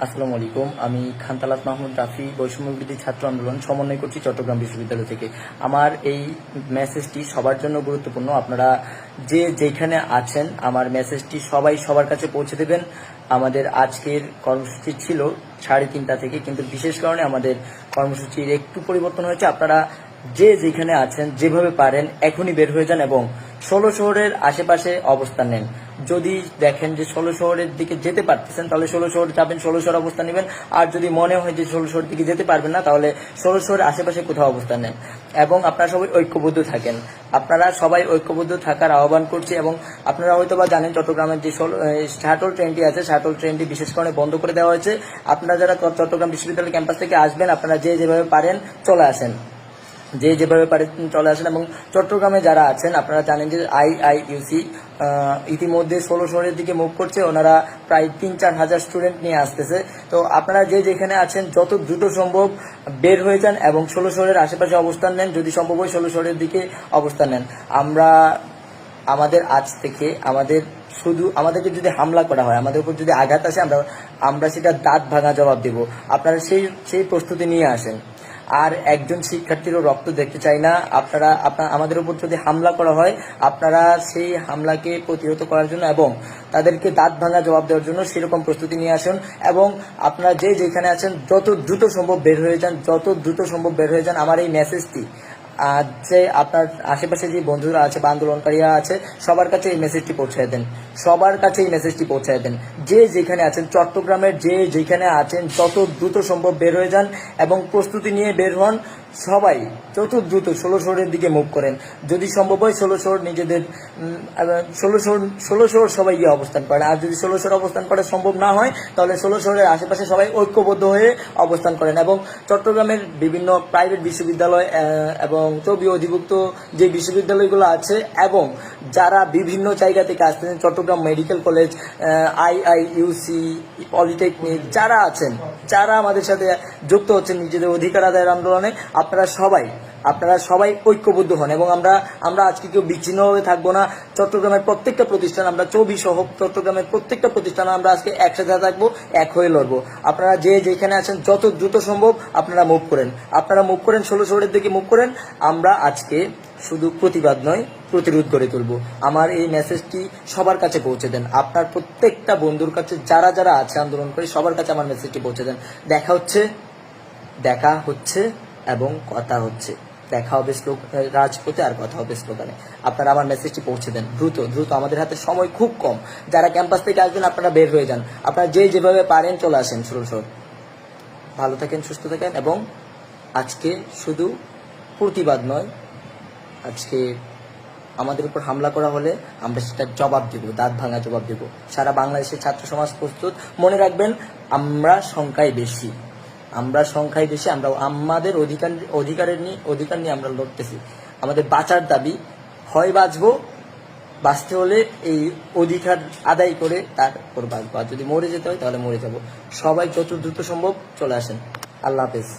আসসালামু আলাইকুম। আমি খানতালাত মাহমুদ রাফি, বৈষম্য বিরোধী ছাত্র আন্দোলন সমন্বয় করছি চট্টগ্রাম বিশ্ববিদ্যালয় থেকে। আমার এই মেসেজটি সবার জন্য গুরুত্বপূর্ণ। আপনারা যে যেখানে আছেন আমার মেসেজটি সবাই সবার কাছে পৌঁছে দেবেন। আমাদের আজকের কর্মসূচি ছিল 3:30 থেকে, কিন্তু বিশেষ কারণে আমাদের কর্মসূচির একটু পরিবর্তন হয়েছে। আপনারা যে যেখানে আছেন যেভাবে পারেন এখনই বের হয়ে যান এবং 16 শহরের আশেপাশে অবস্থান নেন। যদি দেখেন যে 16 শহরের দিকে যেতে পারতেছেন তাহলে 16 শহর যাবেন, 16 শহর অবস্থান নেবেন। আর যদি মনে হয় যে 16 শহরের দিকে যেতে পারবেন না তাহলে 16 শহরের আশেপাশে কোথাও অবস্থান নেন এবং আপনারা সবাই ঐক্যবদ্ধ থাকেন। আপনারা সবাই ঐক্যবদ্ধ থাকার আহ্বান করছি। এবং আপনারা হয়তো বা জানেন চট্টগ্রামের যে শাটল ট্রেনটি আছে, শাটল ট্রেনটি বিশেষ কারণে বন্ধ করে দেওয়া হয়েছে। আপনারা যারা চট্টগ্রাম বিশ্ববিদ্যালয় ক্যাম্পাস থেকে আসবেন আপনারা যে যেভাবে পারেন চলে আসেন, যে যেভাবে পারে চলে আসেন। এবং চট্টগ্রামে যারা আছেন আপনারা জানেন যে আইআইইউসি ইতিমধ্যে 16 শহরের দিকে মুভ করছে। ওনারা প্রায় 3-4 হাজার স্টুডেন্ট নিয়ে আসতেছে। তো আপনারা যে যেখানে আছেন যত দ্রুত সম্ভব বের হয়ে যান এবং 16 শহরের আশেপাশে অবস্থান নেন, যদি সম্ভব হয় 16 শহরের দিকে অবস্থান নেন। আমাদের আজ থেকে আমাদেরকে যদি হামলা করা হয়, আমাদের উপর যদি আঘাত আসে, আমরা সেটা দাঁত ভাঙা জবাব দেব। আপনারা সেই প্রস্তুতি নিয়ে আসেন। আর একজন শিক্ষার্থীরও রক্ত দেখতে চাই না। আমাদের উপর যদি হামলা করা হয় আপনারা সেই হামলাকে প্রতিহত করার জন্য এবং তাদেরকে দাঁত ভাঙা জবাব দেওয়ার জন্য সেরকম প্রস্তুতি নিয়ে আসুন। এবং আপনারা যে যেখানে আছেন যত দ্রুত সম্ভব বের হয়ে যান, যত দ্রুত সম্ভব বের হয়ে যান। আমার এই মেসেজটি যে আপনার আশেপাশে যে বন্ধুরা আছে বা আন্দোলনকারীরা আছে সবার কাছে এই মেসেজটি পৌঁছায় দেন, সবার কাছে এই মেসেজটি পৌঁছায় দেন। যে যেখানে আছেন চট্টগ্রামের যে যেখানে আছেন যত দ্রুত সম্ভব বের হয়ে যান এবং প্রস্তুতি নিয়ে বের হন। সবাই যত দ্রুত 16 শহরের দিকে মুভ করেন। যদি সম্ভব হয় 16 শহর নিজেদের 16 শহর সবাই গিয়ে অবস্থান করেন। আর যদি 16 শহর অবস্থান করা সম্ভব না হয় তাহলে 16 শহরের আশেপাশে সবাই ঐক্যবদ্ধ হয়ে অবস্থান করেন। এবং চট্টগ্রামের বিভিন্ন প্রাইভেট বিশ্ববিদ্যালয় এবং তবিও অধিভুক্ত যে বিশ্ববিদ্যালয়গুলো আছে এবং যারা বিভিন্ন জায়গা থেকে আসতেছেন, Chittagong medical college, IIUC, polytechnic, যারা আছেন, যারা আমাদের সাথে যুক্ত হচ্ছেন নিজেদের অধিকার আদায়ের আন্দোলনে, আপনারা সবাই ঐক্যবদ্ধ হন। এবং আমরা আজকে কেউ বিচ্ছিন্নভাবে থাকবো না। চট্টগ্রামের প্রত্যেকটা প্রতিষ্ঠান, আমরা সহ চট্টগ্রামের প্রত্যেকটা প্রতিষ্ঠানে আমরা আজকে একসাথে থাকবো, এক হয়ে লড়বো। আপনারা যে যেখানে আছেন যত দ্রুত সম্ভব আপনারা মুভ করেন, 16 শহরের দিকে মুভ করেন। আমরা আজকে শুধু প্রতিবাদ নয় প্রতিরোধ গড়ে তুলব। আমার এই মেসেজটি সবার কাছে পৌঁছে দেন, আপনার প্রত্যেকটা বন্ধুর কাছে যারা যারা আছে আন্দোলন করে সবার কাছে আমার মেসেজটি পৌঁছে দেন। দেখা হচ্ছে এবং কথা হচ্ছে। দেখা হবে রাজপথে আর কথা হবে স্লোগানে। আপনারা আমার মেসেজটি পৌঁছে দেন দ্রুত। আমাদের হাতে সময় খুব কম। যারা ক্যাম্পাস থেকে আসবেন আপনারা বের হয়ে যান। আপনারা যে যেভাবে পারেন চলে আসেন। ভালো থাকেন, সুস্থ থাকেন। এবং আজকে শুধু প্রতিবাদ নয়, আজকে আমাদের উপর হামলা করা হলে আমরা সেটার জবাব দেব, দাঁত ভাঙা জবাব দেব। সারা বাংলাদেশের ছাত্র সমাজ প্রস্তুত। মনে রাখবেন আমরা সংখ্যায় বেশি। আমরা আমাদের অধিকার নিয়ে আমরা লড়তেছি। আমাদের বাঁচার দাবি, হয় বাঁচতে হলে এই অধিকার আদায় করে তারপর বাঁচবো। আর যদি মরে যেতে হয় তাহলে মরে যাব। সবাই যত দ্রুত সম্ভব চলে আসেন। আল্লাহ হাফেজ।